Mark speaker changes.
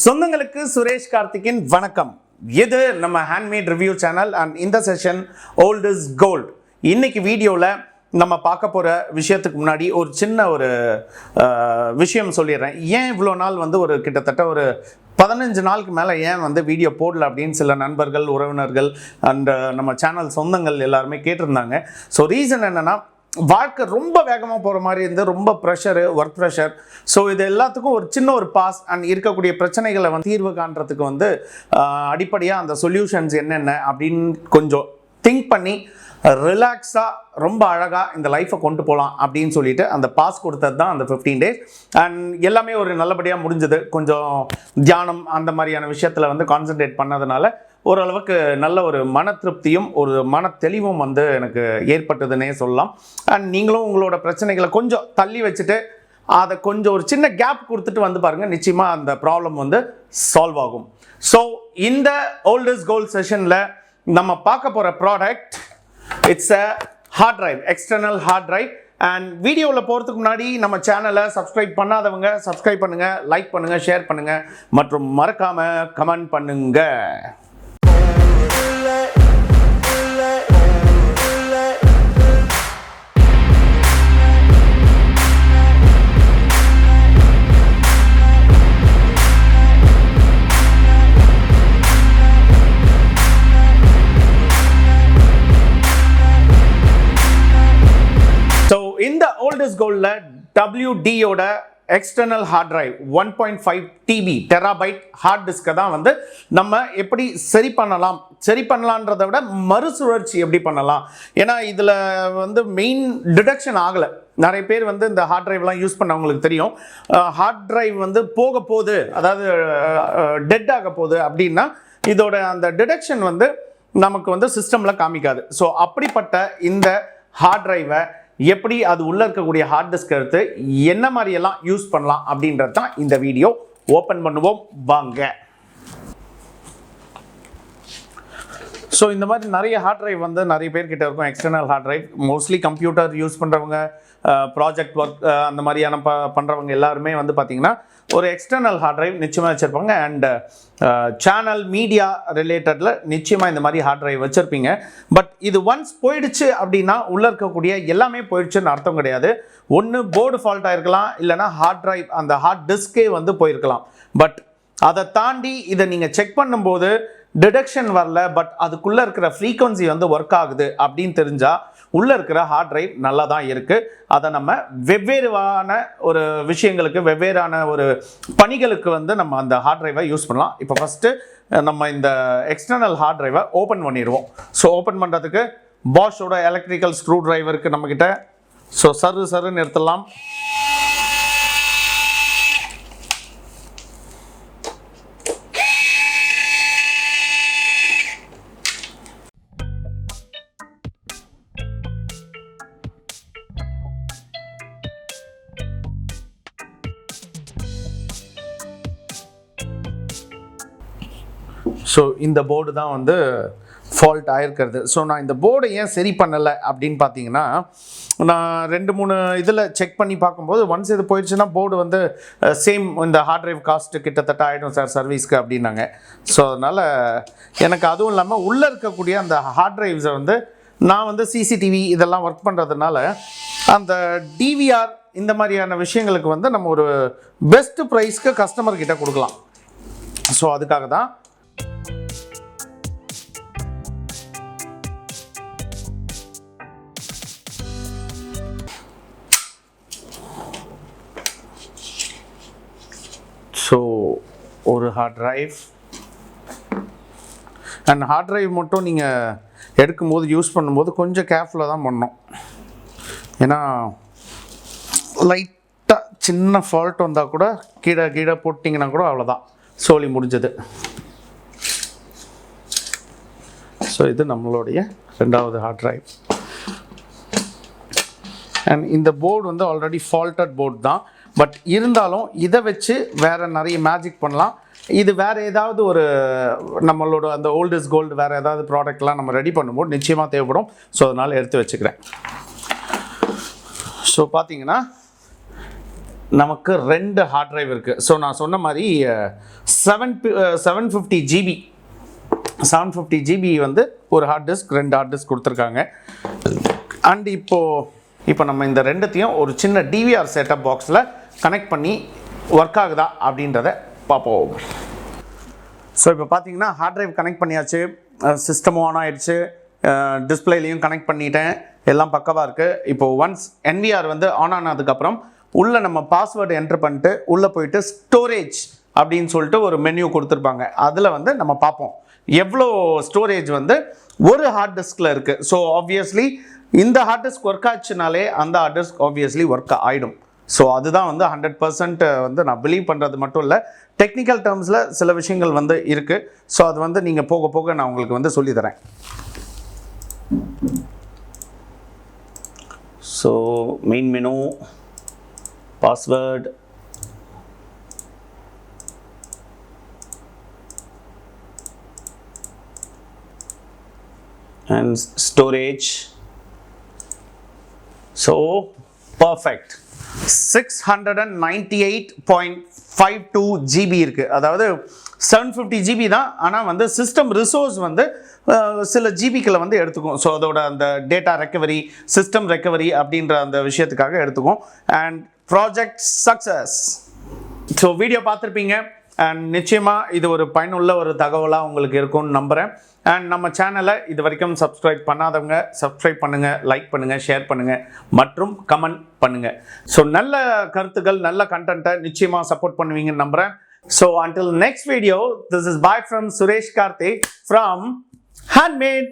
Speaker 1: சொந்தங்களுக்கு சுரேஷ் கார்த்திக்கின் வணக்கம். இது நம்ம ஹேண்ட்மேட் ரிவ்யூ சேனல் அண்ட் இந்த செஷன் ஓல்ட் இஸ் கோல்ட். இன்னைக்கு வீடியோவில் நம்ம பார்க்க போகிற விஷயத்துக்கு முன்னாடி ஒரு சின்ன விஷயம் சொல்லிடுறேன். ஏன் இவ்வளோ நாள் ஒரு கிட்டத்தட்ட ஒரு 15 நாளுக்கு மேலே ஏன் வீடியோ போடல அப்படின்னு சில நண்பர்கள், உறவினர்கள் அண்ட் நம்ம சேனல் சொந்தங்கள் எல்லாருமே கேட்டிருந்தாங்க. ஸோ ரீசன் என்னென்னா, வாழ்க்கை ரொம்ப வேகமாக போகிற மாதிரி இருந்து ரொம்ப ப்ரெஷரு, ஒர்க் ப்ரெஷர். ஸோ இது எல்லாத்துக்கும் ஒரு சின்ன பாஸ் அண்ட் இருக்கக்கூடிய பிரச்சனைகளை தீர்வு காண்றதுக்கு அடிப்படையாக அந்த சொல்யூஷன்ஸ் என்னென்ன அப்படின்னு கொஞ்சம் திங்க் பண்ணி ரிலாக்ஸாக ரொம்ப அழகாக இந்த லைஃப்பை கொண்டு போகலாம் அப்படின்னு சொல்லிட்டு அந்த பாஸ் கொடுத்தது தான் அந்த 15 days. அண்ட் எல்லாமே ஒரு நல்லபடியாக முடிஞ்சது. கொஞ்சம் தியானம் அந்த மாதிரியான விஷயத்தில் கான்சன்ட்ரேட் பண்ணதுனால ஓரளவுக்கு நல்ல ஒரு மன திருப்தியும் ஒரு மன தெளிவும் எனக்கு ஏற்பட்டதுன்னே சொல்லலாம். அண்ட் நீங்களும் உங்களோட பிரச்சனைகளை கொஞ்சம் தள்ளி வச்சுட்டு அதை கொஞ்சம் ஒரு சின்ன கேப் கொடுத்துட்டு பாருங்கள், நிச்சயமாக அந்த ப்ராப்ளம் சால்வ் ஆகும். ஸோ இந்த ஓல்ட் இஸ் கோல்ட் செஷனில் நம்ம பார்க்க போகிற product it's a hard drive, external hard drive. And வீடியோவில் போகிறதுக்கு முன்னாடி நம்ம சேனலை சப்ஸ்கிரைப் பண்ணாதவங்க சப்ஸ்கிரைப் பண்ணுங்கள், லைக் பண்ணுங்கள், ஷேர் பண்ணுங்கள் மற்றும் மறக்காமல் கமெண்ட் பண்ணுங்கள். இந்த ஓல்ட் இஸ் கோல்ட்ல WD யோட external hard drive 1.5 TB terabyte hard டிஸ்கை தான் நம்ம எப்படி சரி பண்ணலான்றதை விட மறுசுழற்சி எப்படி பண்ணலாம். ஏன்னா இதில் மெயின் டிடக்ஷன் ஆகலை. நிறைய பேர் இந்த ஹார்ட் டிரைவ்லாம் யூஸ் பண்ணவங்களுக்கு தெரியும். ஹார்ட் டிரைவ் போக போகுது, அதாவது டெட் ஆக போகுது அப்படின்னா இதோட அந்த டிடக்ஷன் நமக்கு சிஸ்டமில் காமிக்காது. ஸோ அப்படிப்பட்ட இந்த ஹார்ட் டிரைவை எப்படி அது உள்ள இருக்கக்கூடிய ஹார்ட் டிஸ்க் எடுத்து என்ன மாதிரியெல்லாம் யூஸ் பண்ணலாம் அப்படின்றது தான் இந்த வீடியோ. ஓப்பன் பண்ணுவோம் வாங்க. ஸோ இந்த மாதிரி நிறைய ஹார்ட் டிரைவ் நிறைய பேர்கிட்ட இருக்கும். External hard drive mostly computer use பண்ணுறவங்க, ப்ராஜெக்ட் ஒர்க் அந்த மாதிரியான பண்ணுறவங்க எல்லாருமே பார்த்தீங்கன்னா ஒரு எக்ஸ்டர்னல் ஹார்ட் டிரைவ் நிச்சயமாக வச்சுருப்பாங்க. அண்ட் சேனல் மீடியா ரிலேட்டடில் நிச்சயமாக இந்த மாதிரி ஹார்ட் டிரைவ் வச்சுருப்பீங்க. பட் இது ஒன்ஸ் போயிடுச்சு அப்படின்னா உள்ளே இருக்கக்கூடிய எல்லாமே போயிடுச்சுன்னு அர்த்தம் கிடையாது. ஒன்று போர்டு ஃபால்ட் ஆகிருக்கலாம், இல்லைனா ஹார்ட் டிரைவ் அந்த ஹார்ட் டிஸ்கே போயிருக்கலாம். பட் அதை தாண்டி இதை நீங்கள் செக் பண்ணும்போது டிடக்ஷன் வரல, பட் அதுக்குள்ளே இருக்கிற ஃப்ரீக்வன்சி ஒர்க் ஆகுது அப்படின்னு தெரிஞ்சால் உள்ளே இருக்கிற ஹார்ட் டிரைவ் நல்லா தான் இருக்குது. அதை நம்ம வெவ்வேறான ஒரு விஷயங்களுக்கு, வெவ்வேறான ஒரு பணிகளுக்கு நம்ம அந்த ஹார்ட் டிரைவை யூஸ் பண்ணலாம். இப்போ ஃபஸ்ட்டு நம்ம இந்த எக்ஸ்டர்னல் ஹார்ட் டிரைவை ஓப்பன் பண்ணிடுவோம். ஸோ ஓப்பன் பண்ணுறதுக்கு பாஷோட எலக்ட்ரிக்கல் ஸ்க்ரூ டிரைவர் இருக்குது நம்மக்கிட்ட. ஸோ சருன்னு எடுத்துடலாம். ஸோ இந்த போர்டு தான் ஃபால்ட் ஆகிருக்கிறது. ஸோ நான் இந்த போர்டை ஏன் சரி பண்ணலை அப்படின்னு பார்த்தீங்கன்னா, நான் 2-3 இதில் செக் பண்ணி பார்க்கும்போது ஒன்ஸ் இது போயிடுச்சுன்னா போர்டு சேம் இந்த ஹார்ட் டிரைவ் காஸ்ட்டு கிட்டத்தட்ட ஆகிடும் சார் சர்வீஸ்க்கு அப்படின்னாங்க. ஸோ அதனால் எனக்கு அதுவும் இல்லாமல் உள்ளே இருக்கக்கூடிய அந்த ஹார்ட் டிரைவ்ஸை நான் சிசிடிவி இதெல்லாம் ஒர்க் பண்ணுறதுனால அந்த டிவிஆர் இந்த மாதிரியான விஷயங்களுக்கு நம்ம ஒரு பெஸ்ட் ப்ரைஸ்க்கு கஸ்டமர்கிட்ட கொடுக்கலாம். ஸோ அதுக்காக தான் ஸோ ஒரு hard drive. And hard drive மட்டும் நீங்கள் எடுக்கும்போது யூஸ் பண்ணும்போது கொஞ்சம் கேர்ஃபுல்லாக தான் பண்ணணும். ஏன்னா லைட்டாக சின்ன ஃபால்ட் வந்தால் கூட கீழே போட்டிங்கன்னா கூட அவ்வளோதான், சோலி முடிஞ்சது. ஸோ இது நம்மளுடைய 2வது ஹார்ட் டிரைவ். அண்ட் இந்த போர்டு ஆல்ரெடி ஃபால்ட்டட் போர்டு தான். பட் இருந்தாலும் இதை வச்சு வேறு நிறைய மேஜிக் பண்ணலாம். இது வேறு ஏதாவது ஒரு நம்மளோட அந்த ஓல்ட் இஸ் கோல்டு வேறு ஏதாவது ப்ராடக்ட்லாம் நம்ம ரெடி பண்ணும்போது நிச்சயமாக தேவைப்படும். ஸோ அதனால் எடுத்து வச்சுக்கிறேன். ஸோ பார்த்தீங்கன்னா நமக்கு 2 ஹார்ட் டிரைவ் இருக்குது. ஸோ நான் சொன்ன மாதிரி 750 ஜிபி 750 ஜிபி வந்து ஒரு ஹார்ட் டிஸ்க், 2 ஹார்ட் டிஸ்க் கொடுத்துருக்காங்க. அண்ட் இப்போ நம்ம இந்த ரெண்டுத்தையும் ஒரு சின்ன டிவிஆர் செட்டப் பாக்ஸில் கனெக்ட் பண்ணி ஒர்க் ஆகுதா அப்படின்றத பார்ப்போம். ஸோ இப்போ பார்த்தீங்கன்னா ஹார்ட் டிரைவ் கனெக்ட் பண்ணியாச்சு, சிஸ்டமும் ஆன் ஆகிடுச்சு, டிஸ்பிளேலையும் கனெக்ட் பண்ணிட்டேன், எல்லாம் பக்கவாக இருக்குது. இப்போது ஒன்ஸ் என்விஆர் வந்து ஆன் ஆனதுக்கப்புறம் உள்ளே நம்ம பாஸ்வேர்டு என்ட்ரு பண்ணிட்டு உள்ளே போயிட்டு ஸ்டோரேஜ் அப்படின்னு சொல்லிட்டு ஒரு மெனு கொடுத்துருப்பாங்க. அதில் வந்து நம்ம பார்ப்போம் எவ்வளோ ஸ்டோரேஜ் வந்து ஒரு ஹார்ட் டிஸ்கில் இருக்குது. ஸோ ஆப்வியஸ்லி இந்த ஹார்ட் டிஸ்க் ஒர்க் ஆச்சுனாலே அந்த ஹார்ட் டிஸ்க் ஆப்வியஸ்லி ஒர்க் ஆகிடும். ஸோ அதுதான் வந்து 100% வந்து நான் பிலீவ் பண்ணுறது மட்டும் இல்லை, டெக்னிக்கல் டேர்ம்ஸில் சில விஷயங்கள் வந்து இருக்குது. ஸோ அது வந்து நீங்கள் போக போக நான் உங்களுக்கு வந்து சொல்லித்தரேன். So main menu, password, and storage. So perfect. 698.52 GB இருக்கு. அதாவது 750 GB தான், ஆனால் வந்து சிஸ்டம் ரிசோர்ஸ் வந்து சில ஜிபிக்களை வந்து எடுத்துக்கும். ஸோ அதோட அந்த டேட்டா ரெக்கவரி, சிஸ்டம் ரெக்கவரி அப்படின்ற அந்த விஷயத்துக்காக எடுத்துக்கும். And project success. So video பார்த்துருப்பீங்க அண்ட் நிச்சயமாக இது ஒரு பயனுள்ள ஒரு தகவலாக உங்களுக்கு இருக்கும்னு நம்புகிறேன். அண்ட் நம்ம சேனலை இது வரைக்கும் சப்ஸ்கிரைப் பண்ணாதவங்க சப்ஸ்கிரைப் பண்ணுங்கள், லைக் பண்ணுங்கள், ஷேர் பண்ணுங்கள் மற்றும் கமெண்ட் பண்ணுங்கள். ஸோ நல்ல கருத்துக்கள், நல்ல கண்டென்ட்டை நிச்சயமாக சப்போர்ட் பண்ணுவீங்கன்னு நம்புகிறேன். So until next video, this is bye from Suresh Karthik from Handmade.